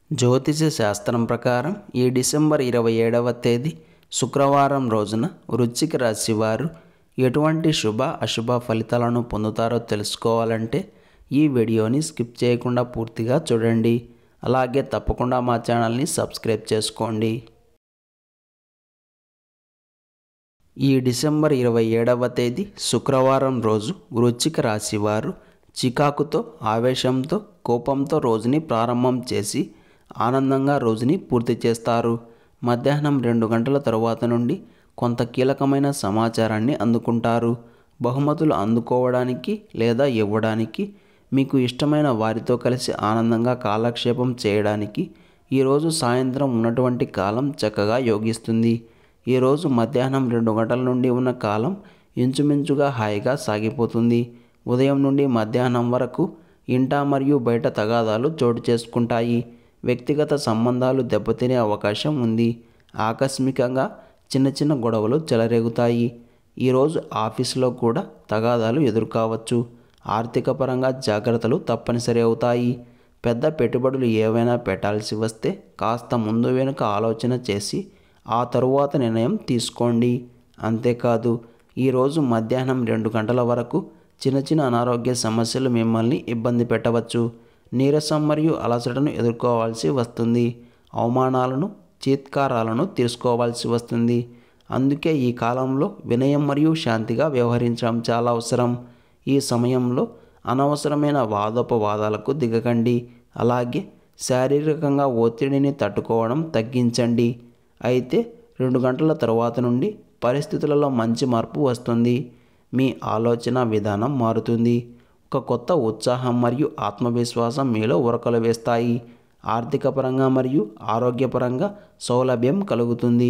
జ్యోతిష శాస్త్రం ప్రకారం ఈ డిసెంబర్ 27వ తేదీ శుక్రవారం రోజున వృశ్చిక రాశి వారు ఎటువంటి శుభ అశుభ ఫలితాలను పొందుతారో తెలుసుకోవాలంటే ఈ వీడియోని స్కిప్ చేయకుండా పూర్తిగా చూడండి. అలాగే తప్పకుండా మా ఛానల్ని సబ్స్క్రైబ్ చేసుకోండి. ఈ డిసెంబర్ 27వ తేదీ శుక్రవారం రోజు వృశ్చిక రాశి వారు చికాకుతో, ఆవేశంతో, కోపంతో రోజుని ప్రారంభం చేసి ఆనందంగా రోజుని పూర్తి చేస్తారు. మధ్యాహ్నం 2 గంటల తరువాత నుండి కొంత కీలకమైన సమాచారాన్ని అందుకుంటారు. బహుమతులు అందుకోవడానికి లేదా ఇవ్వడానికి, మీకు ఇష్టమైన వారితో కలిసి ఆనందంగా కాలక్షేపం చేయడానికి ఈరోజు సాయంత్రం ఉన్నటువంటి కాలం చక్కగా యోగిస్తుంది. ఈరోజు మధ్యాహ్నం 2 గంటల నుండి ఉన్న కాలం ఇంచుమించుగా హాయిగా సాగిపోతుంది. ఉదయం నుండి మధ్యాహ్నం వరకు ఇంట మరియు బయట తగాదాలు చోటు చేసుకుంటాయి. వ్యక్తిగత సంబంధాలు దెబ్బతినే అవకాశం ఉంది. ఆకస్మికంగా చిన్న చిన్న గొడవలు చెలరేగుతాయి. ఈరోజు ఆఫీసులో కూడా తగాదాలు ఎదుర్కోవచ్చు. ఆర్థిక పరంగా జాగ్రత్తలు తప్పనిసరి అవుతాయి. పెద్ద పెట్టుబడులు ఏవైనా పెట్టాల్సి వస్తే కాస్త ముందు వెనుక ఆలోచన చేసి ఆ తరువాత నిర్ణయం తీసుకోండి. అంతేకాదు, ఈరోజు మధ్యాహ్నం 2 గంటల వరకు చిన్న చిన్న అనారోగ్య సమస్యలు మిమ్మల్ని ఇబ్బంది పెట్టవచ్చు. నీరసం మరియు అలసటను ఎదుర్కోవాల్సి వస్తుంది. అవమానాలను, చీత్కారాలను తీసుకోవాల్సి వస్తుంది. అందుకే ఈ కాలంలో వినయం మరియు శాంతిగా వ్యవహరించడం చాలా అవసరం. ఈ సమయంలో అనవసరమైన వాదోపవాదాలకు దిగకండి. అలాగే శారీరకంగా ఒత్తిడిని తట్టుకోవడం తగ్గించండి. అయితే 2 గంటల తరువాత నుండి పరిస్థితులలో మంచి మార్పు వస్తుంది. మీ ఆలోచన విధానం మారుతుంది. ఒక కొత్త ఉత్సాహం మరియు ఆత్మవిశ్వాసం మీలో ఉరకలు వేస్తాయి. ఆర్థిక పరంగా మరియు ఆరోగ్యపరంగా సౌలభ్యం కలుగుతుంది.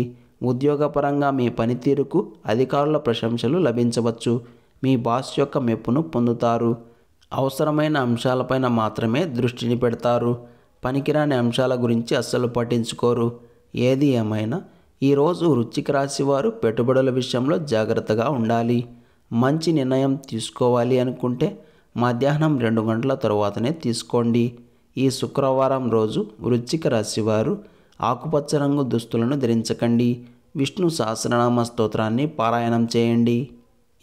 ఉద్యోగపరంగా మీ పనితీరుకు అధికారుల ప్రశంసలు లభించవచ్చు. మీ బాస్ యొక్క మెప్పును పొందుతారు. అవసరమైన అంశాలపైన మాత్రమే దృష్టిని పెడతారు. పనికిరాని అంశాల గురించి అస్సలు పట్టించుకోరు. ఏది ఏమైనా ఈరోజు వృశ్చిక రాశి వారు పెట్టుబడుల విషయంలో జాగ్రత్తగా ఉండాలి. మంచి నిర్ణయం తీసుకోవాలి అనుకుంటే మధ్యాహ్నం 2 గంటల తరువాతనే తీసుకోండి. ఈ శుక్రవారం రోజు వృశ్చిక రాశి వారు ఆకుపచ్చ రంగు దుస్తులను ధరించకండి. విష్ణు సహస్రనామ స్తోత్రాన్ని పారాయణం చేయండి.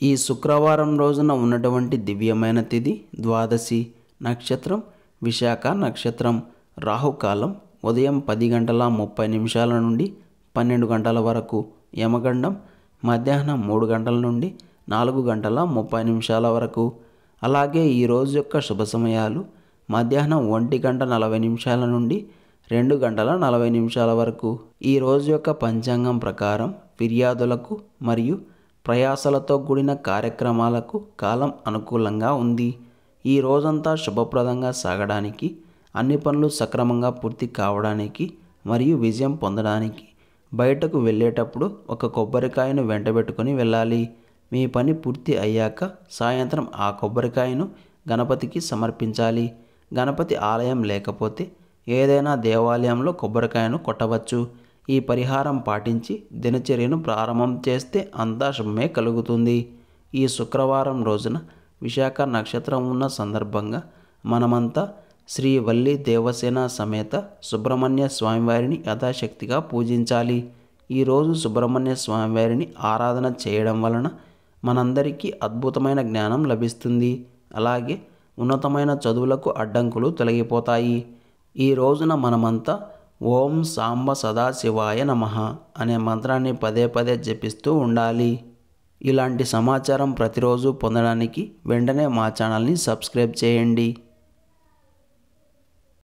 ఈ శుక్రవారం రోజున ఉన్నటువంటి దివ్యమైన తిథి ద్వాదశి. నక్షత్రం విశాఖ నక్షత్రం. రాహుకాలం ఉదయం 10:30 నుండి 12 గంటల వరకు. యమగండం మధ్యాహ్నం 3 గంటల నుండి 4:30 వరకు. అలాగే ఈరోజు యొక్క శుభ సమయాలు మధ్యాహ్నం 1:40 నుండి 2:40 వరకు. ఈ రోజు యొక్క పంచాంగం ప్రకారం ఫిర్యాదులకు మరియు ప్రయాసలతో కూడిన కార్యక్రమాలకు కాలం అనుకూలంగా ఉంది. ఈ రోజంతా శుభప్రదంగా సాగడానికి, అన్ని పనులు సక్రమంగా పూర్తి కావడానికి మరియు విజయం పొందడానికి బయటకు వెళ్ళేటప్పుడు ఒక కొబ్బరికాయను వెంటబెట్టుకొని వెళ్ళాలి. మీ పని పూర్తి అయ్యాక సాయంత్రం ఆ కొబ్బరికాయను గణపతికి సమర్పించాలి. గణపతి ఆలయం లేకపోతే ఏదైనా దేవాలయంలో కొబ్బరికాయను కొట్టవచ్చు. ఈ పరిహారం పాటించి దినచర్యను ప్రారంభం చేస్తే అంతా శుభమే కలుగుతుంది. ఈ శుక్రవారం రోజున విశాఖ నక్షత్రం ఉన్న సందర్భంగా మనమంతా శ్రీ వల్లి దేవసేన సమేత సుబ్రహ్మణ్య స్వామివారిని యథాశక్తిగా పూజించాలి. ఈరోజు సుబ్రహ్మణ్య స్వామివారిని ఆరాధన చేయడం వలన మనందరికీ అద్భుతమైన జ్ఞానం లభిస్తుంది. అలాగే ఉన్నతమైన చదువులకు అడ్డంకులు తొలగిపోతాయి. ఈ రోజున మనమంతా ఓం సాంబ సదాశివాయ నమః అనే మంత్రాన్ని పదే పదే జపిస్తూ ఉండాలి. ఇలాంటి సమాచారం ప్రతిరోజు పొందడానికి వెంటనే మా ఛానల్ని సబ్స్క్రైబ్ చేయండి.